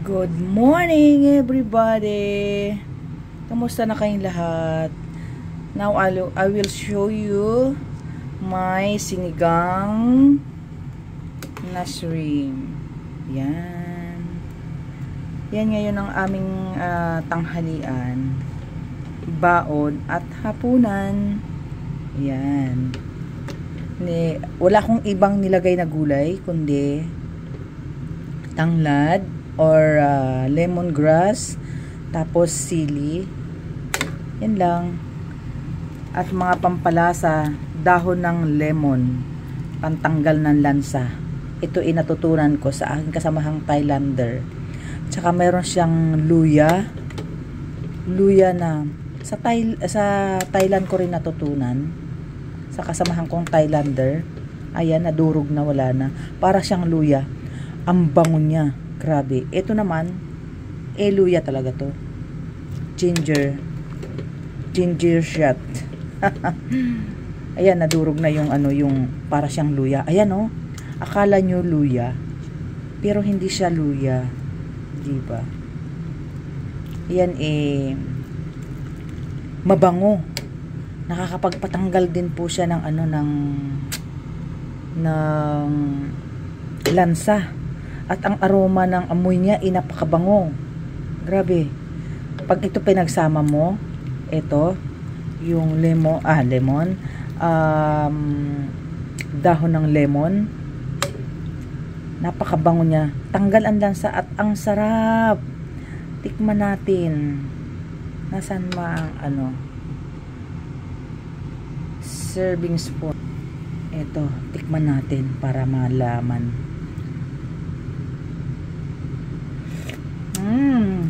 Good morning everybody! Kamusta na kayong lahat? Now I will show you my sinigang na shrimp. Yan. Yan ngayon ang aming tanghalian. Baon at hapunan. Yan. Wala akong ibang nilagay na gulay kundi tanglad or lemongrass, tapos sili. Yan lang. At mga pampalasa, dahon ng lemon, pantanggal ng lansa. Ito inatutunan ko sa aking kasamahang Thailander. Tsaka meron siyang luya. Luya na sa Thailand ko rin natutunan. Sa kasamahan kong Thailander. Ayan, nadurog na, wala na. Para siyang luya. Ang bango niya. Grabe. Ito naman, luya talaga to. Ginger shot. Ayan, nadurog na yung yung para siyang luya. Ayan oh. Akala nyo luya, pero hindi siya luya. Diba? Ayan mabango. Nakakapagpatanggal din po siya ng ng lansa. At ang aroma ng amoy niya napakabango. Grabe. Pag ito pinagsama mo, ito, yung lemon, dahon ng lemon, napakabango niya. Tanggal ang lansa at ang sarap. Tikman natin. Nasaan ma ang serving spoon. Ito, tikman natin para malaman.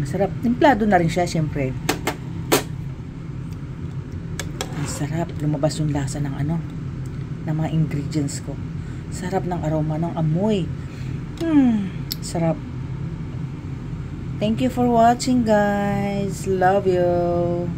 Sarap. Timplado na rin siya, syempre. Ang sarap. Lumabas yung lasa ng ng mga ingredients ko. Sarap ng aroma, ng amoy. Sarap. Thank you for watching, guys. Love you.